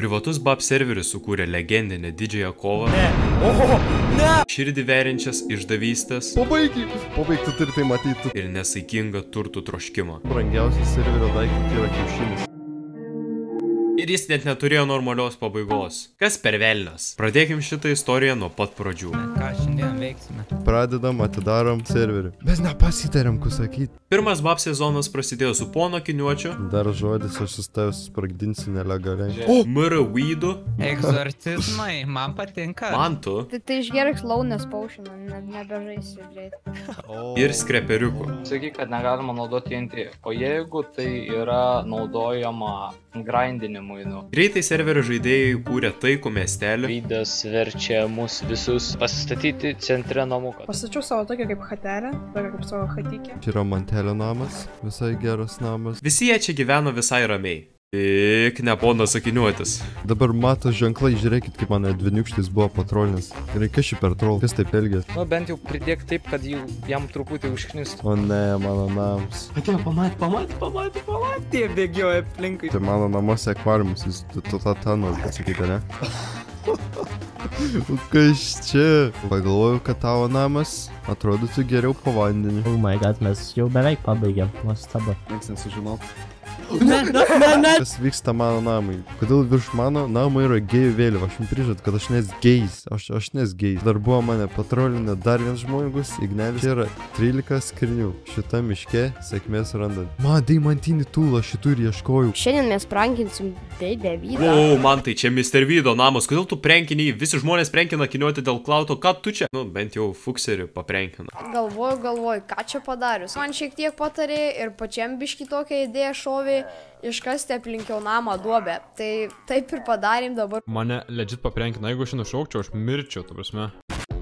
Privatus BAP serveris sukūrė legendinę didžiąją kovą. Širdį veriančias išdavystės. Pabaig, tu turi tai matyti. Ir nesaikingą turtų troškimą. Brangiausias serverio daiktas yra kiaušinis. Ir jis net neturėjo normalios pabaigos. Kas per velnias? Pradėkim šitą istoriją nuo pat pradžių. Ką šiandien veiksime? Pradedam, atidarom serverį. Mes nepasitarėm, ką sakyti. Pirmas BAP sezonas prasidėjo su pono Akiniuočiu. Dar žodis, aš sustojus spragdinsiu nelegaliai. Mr. Weedu. Egzorcizmai, man patinka. Man tu. Tai išgerk launės paušiną, nebežaisi greit. Ir Skreperiuku. Sakyk, kad negalima naudoti TNT, o jeigu tai yra naudojama grindinimui, Greitai serverio žaidėjai kūrė taikų miestelį. Vydas verčia mus visus pasistatyti centre namuką. Pastačiau savo tokią kaip hatelę, tokią kaip savo hatikę. Čia yra Mantelio namas, visai geras namas. Visi jie čia gyveno visai ramiai. Tik ne ponas Akiniuotis. Dabar mato ženklai, žiūrėkit, kaip mane dviniukštis buvo patrolinis. Ir kas šį per troll, kas taip elgės? Nu, bent jau pridėk taip, kad jam truputį užknistų. O ne, mano namas. Atėjo, pamatė. Tie bėgioja aplinkai. Tai mano namuose akvariumas, jis tatanas, pasakyti, ne? Kas čia? Pagalvoju, kad tavo namas atrodytų geriau po vandeniu. Oh my god, mes jau beveik pabaigėm. Nuostabu. Niekas nesužinot. Kas vyksta mano namai? Kodėl virš mano namo yra gėjų vėliava? Aš jums prižadu, kad aš nes gėjs. Aš nes gėjs. Dar buvo mane patrolinę dar vienas žmogus, Ignelis. Čia yra 13 skrinių. Šita miške sėkmės randant. Man, deimantinį tūlą šitų ir ieškojau. Šiandien mes prankinsim Deidę Vydą. O, man tai čia Mr. Vydo namas. Kodėl tu prenkini? Visi žmonės prenkina Akiniuotį dėl klauto. Ką tu čia? Nu, bent jau Fukserį paprenkina. Galvoju, ką čia padarius. Man šiek tiek patarė ir pačiam biški tokią idėją šovė iškasti aplinkiau namą duobę. Tai taip ir padarėm dabar. Mane legit paprenkina, jeigu aš nušaukčiau, aš mirčiau, ta prasme.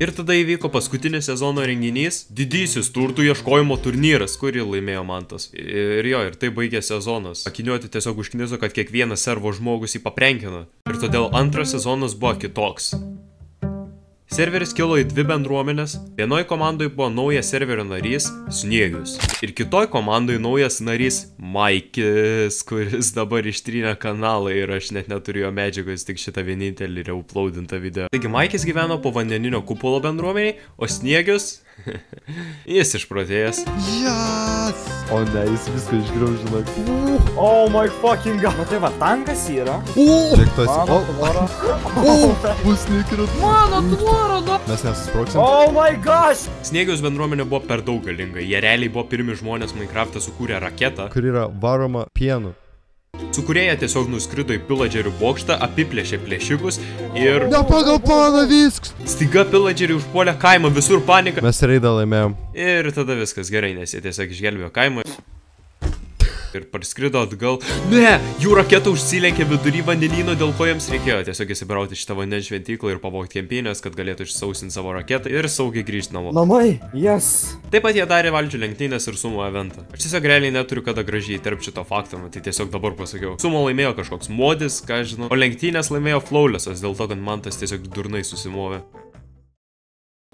Ir tada įvyko paskutinis sezono renginys, didysis turtų ieškojimo turnyras, kurį laimėjo Mantas. Ir tai baigė sezonas. Akiniuoti tiesiog užkniso, kad kiekvienas servo žmogus jį paprenkina. Ir todėl antras sezonas buvo kitoks. Serveris kilo į dvi bendruomenės. Vienoj komandai buvo naujas serverio narys Sniegius. Ir kitoj komandai naujas narys Maikis, kuris dabar ištrynė kanalą ir aš net neturiu jo medžiagos, tik šitą vienintelį reuploadintą video. Taigi Maikis gyveno po vandeninio kupolo bendruomeniai, o Sniegius... jis išprotėjęs. Yes! O ne, jis viską išgraužino. Oh my fucking god. Nu tai va, tankas yra. Žiūrėk, tu esi. Mano tvora. Pusnikrit. Mano tvora, da. Mes nesusproksim. Oh my gosh. Sniegiaus bendruomenė buvo per daug galinga. Jie realiai buvo pirmi žmonės Minecraft'e sukūrė raketą, kur yra varoma pienu. su kuria jie tiesiog nuskrido į Pillagerių bokštą, apiplėšė plėšikus ir... Ne pagal planą viskas! Staiga Pillageriai užpuolė kaimą, visur panika. Mes reidą laimėjom. Ir tada viskas gerai, nes jie tiesiog išgelbėjo kaimą. Ir parskrido atgal. Ne, jų raketa užsilenkė vidury vandenyno, dėl ko jiems reikėjo tiesiog įsibrauti šitą vandens šventyklą ir pavogti kempinės, kad galėtų išsausinti savo raketą ir saugiai grįžti namo. Namai, yes. Taip pat jie darė valčių lenktynės ir sumo eventą. Aš tiesiog realiai neturiu kada gražiai įterpti šito fakto, tai tiesiog dabar pasakiau. Sumo laimėjo kažkoks modis, ką žinau, o lenktynės laimėjo Flawlessas, dėl to, kad Mantas tiesiog durnai susimovė.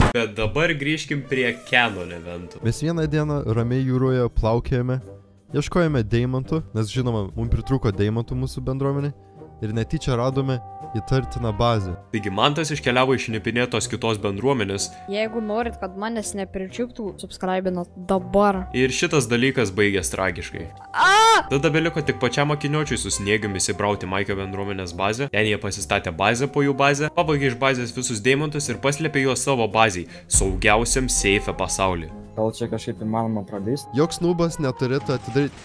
Bet dabar grįžkim prie Canon eventų. Mes vieną dieną ramiai jūroje plaukėjome. Ieškojame deimantų, nes žinoma, mums pritrūko deimantų mūsų bendruomenė ir netyčia radome įtartiną bazę. Taigi Mantas iškeliavo iš šnipinėtos kitos bendruomenės. Jeigu norit, kad manęs nepričiuptų, subscribinat dabar. Ir šitas dalykas baigės tragiškai. Tada beliko tik pačiam Akiniuočiui su Sniegiumi įsibrauti Maikio bendruomenės bazę. Ten jie pasistatė bazę po jų bazę, pavogė iš bazės visus deimantus ir paslėpė juos savo bazei, saugiausiam seife pasaulyje. Gal čia kažkaip įmanoma pradėsti? Joks nubas neturėtų atidaryti.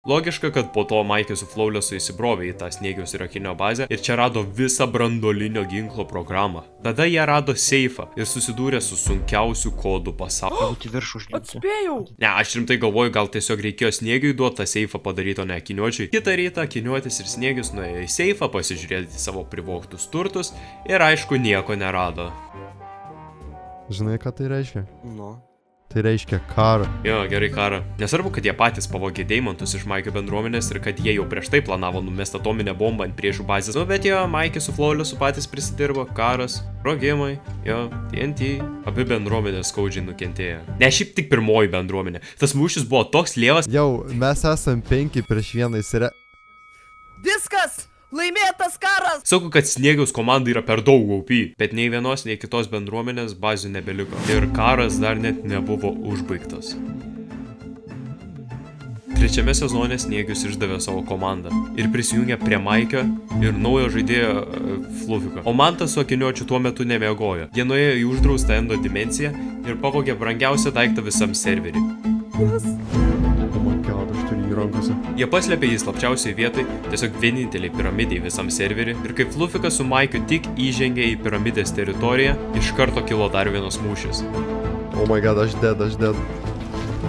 Logiška, kad po to Maikis su Flawlessu įsibrovė į tą Sniegiaus ir Akinio bazę ir čia rado visą branduolinio ginklo programą. Tada jie rado seifą ir susidūrė su sunkiausiu kodų pasauliu. Atspėjau! Ne, aš rimtai galvoju, gal tiesiog reikėjo Sniegiui duoti tą seifą padaryti, o ne Akiniuočiui. Kitą rytą Akiniuotis ir Sniegius nuėjo į seifą pasižiūrėti savo privogtus turtus ir aišku nieko nerado. Žinai, ką tai reiškia? Nu. Tai reiškia karą. Jo, gerai karą. Nesvarbu, kad jie patys pavogė deimantus iš Maikio bendruomenės ir kad jie jau prieš tai planavo numesti atominę bombą ant priešų bazės. Nu, bet jo, Maikis su Flawlessu patys prisidirbo, karas, sprogimai, jo, TNT. Abi bendruomenės skaudžiai nukentėjo. Ne, šiaip tik pirmoji bendruomenė. Tas mūšis buvo toks lievas. Jau, mes esam 5 prieš 1 įsire... Viskas! Laimėtas karas! Sakau, kad Sniegiaus komanda yra per daug OP, bet nei vienos, nei kitos bendruomenės bazių nebeliko. Ir karas dar net nebuvo užbaigtas. Trečiame sezone Sniegius išdavė savo komandą ir prisijungė prie Maikio ir naujo žaidėjo Flufiko. O Mantas su Akiniuočiu tuo metu nemiegojo. Jie nuėjo į uždraustą Endo dimensiją ir pavogė brangiausią daiktą visam serverį. Jie paslėpė jį slapčiausiai vietai, tiesiog vieninteliai piramidai visam serverį, ir kai Flufikas su Maikiu tik įžengė į piramidės teritoriją, iš karto kilo dar vienas mūšis. Oh my god, aš dead.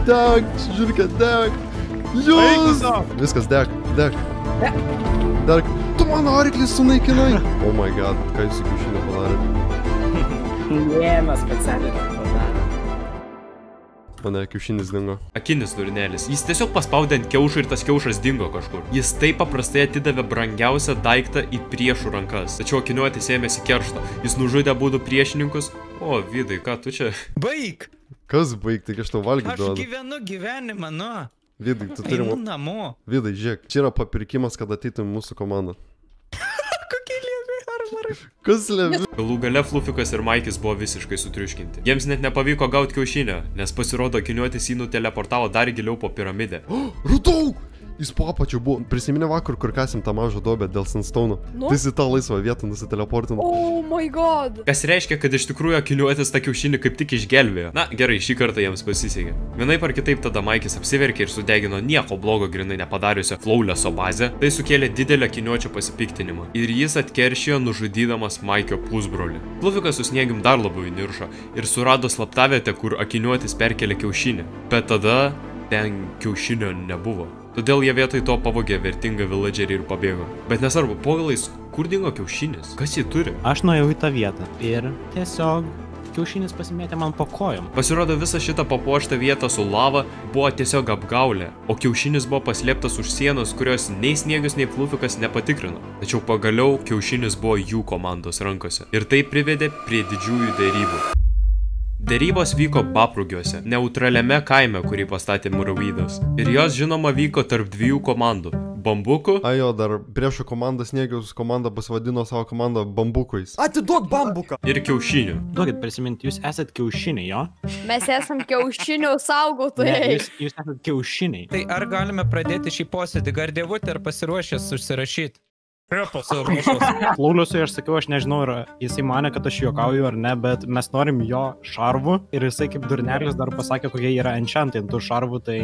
Deg, žiūrėkė, deg. Jūs! Viskas, deg. Tu mano ariklį sunaikinai. Oh my god, ką jūs su kiaušiniu padarė? Vieną specialiai padarė. Mane kiaušinis dingo. Akinis durnelis. Jis tiesiog paspaudė ant kiaušo ir tas kiaušas dingo kažkur. Jis taip paprastai atidavė brangiausią daiktą į priešų rankas. Tačiau Akiniuotis ėmėsi keršto. Jis nužudė abudu priešininkus. O, Vidai, ką tu čia? Baig! Kas baigti, kai aš tau valgyti duodu? Aš gyvenu gyvenimą, nu. Vidai, tu turi... Einu namo. Vidai, žiūrėk, čia yra papirkimas, kad ateitum mūsų komandą. Kokie lievi armarai. Kas lievi? Galų gale Flufikas ir Maikis buvo visiškai sutriuškinti. Jiems net nepavyko gauti kiaušinio, nes pasirodo Akiniuotis jį nuteleportavo dar giliau po piramidę. Rudau! Jis po apačiu buvo. Prisiminė vakar, kur kasim tą mažą duobę dėl Sandstone'o. Nu? Tai jis į tą laisvą vietą nusiteleportino. Oh my god. Kas reiškia, kad iš tikrųjų Akiniuotis tą kiaušinį kaip tik išgelbėjo. Na, gerai, šį kartą jiems pasisekė. Vienaip ar kitaip tada Maikis apsiverkė ir sudegino nieko blogo grinai nepadariusio Flawless'o bazę. Tai sukėlė didelę Akiniuočio pasipiktinimą. Ir jis atkeršijo nužudydamas Maikio pusbrolį. Flufikas su Sniegium dar labiau įniršo ir surado slaptavietę, kur Akiniuotis perkelė kiaušinį. Bet tada ten kiaušinio nebuvo. Todėl jie vietoj to pavogė vertingą villagerį ir pabėgo. Bet nesvarbu, po galais, kur dingo kiaušinis? Kas jį turi? Aš nuėjau į tą vietą ir tiesiog kiaušinis pasimėtė man po kojom. Pasirodo, visą šitą papuoštą vietą su lava buvo tiesiog apgaulė, o kiaušinis buvo paslėptas už sienos, kurios nei Sniegius, nei Flufikas nepatikrino. Tačiau pagaliau kiaušinis buvo jų komandos rankose. Ir tai privedė prie didžiųjų derybų. Derybos vyko Baprugiuose, neutraliame kaime, kurį pastatė Muravydas. Ir jos žinoma vyko tarp dviejų komandų – Bambukų. Ajo, dar priešo komanda Sniegiaus komanda pasivadino savo komandą Bambukais. Atiduok bambuką. Ir kiaušinių. Duokit prisiminti, jūs esat kiaušiniai, jo? Mes esam kiaušinių saugotojai. Jūs esat kiaušiniai. Tai ar galime pradėti šį posėdį? Gardėvutė ar pasiruošęs užsirašyti? Flawless'ui aš sakiau, aš nežinau, ar jisai manė, kad aš juokauju ar ne, bet mes norim jo šarvų ir jisai kaip durnelis dar pasakė, kokie yra enchantai ant tų šarvų, tai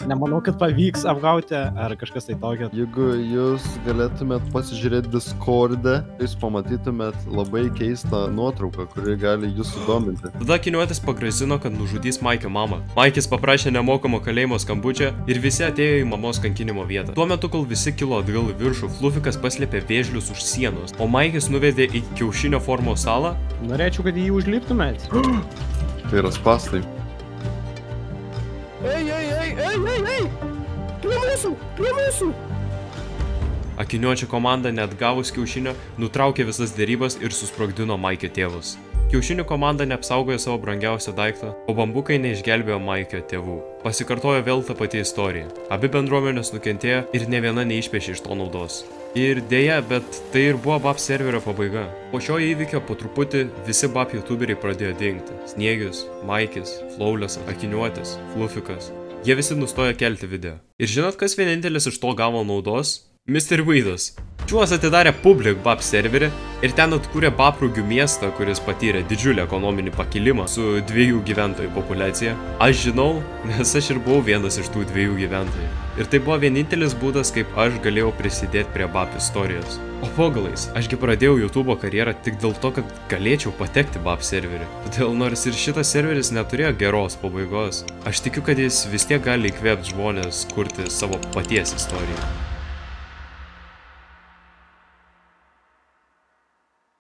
nemanau, kad pavyks apgauti ar kažkas tai tokio. Jeigu jūs galėtumėt pasižiūrėti Discord'e, jūs pamatytumėt labai keistą nuotrauką, kuri gali jūs sudominti. Tada Akiniuotis pagrasino, kad nužudys Maikio mamą. Maikis paprašė nemokamo kalėjimo skambučio ir visi atėjo į mamos kankinimo vietą. Tuo metu, kol visi kilo atgal į viršų, Flufikas paslėpė vėžlius už sienos, o Maikis nuvedė į kiaušinio formos salą. Norėčiau, kad jį užliptumėt. Tai yra spastai. Ei! Prie mūsų! Akiniuočio komanda net gavus kiaušinio nutraukė visas derybas ir susprogdino Maikio tėvus. Kiaušinių komanda neapsaugojo savo brangiausią daiktą, o Bambukai neišgelbėjo Maikio tėvų. Pasikartojo vėl ta pati istorija. Abi bendruomenės nukentėjo ir ne viena neišpešė iš to naudos. Ir dėja, bet tai ir buvo BAP serverio pabaiga. Po šio įvykio po truputį visi BAP youtuberiai pradėjo dingti. Sniegius, Maikis, Flawless, Akiniuotis, Flufikas. Jie visi nustojo kelti video. Ir žinot, kas vienintelis iš to gavo naudos? Mr. Vaidas. Čiuos atidarė public BAP serverį ir ten atkūrė Baprugių miestą, kuris patyrė didžiulį ekonominį pakilimą su 2 gyventojų populiacija. Aš žinau, nes aš ir buvau vienas iš tų 2 gyventojų. Ir tai buvo vienintelis būdas, kaip aš galėjau prisidėti prie BAP istorijos. O po galais, ašgi pradėjau YouTube karjerą tik dėl to, kad galėčiau patekti BAP serverį. Todėl nors ir šitas serveris neturėjo geros pabaigos, aš tikiu, kad jis vis tiek gali įkvėpti žmonės kurti savo paties istoriją.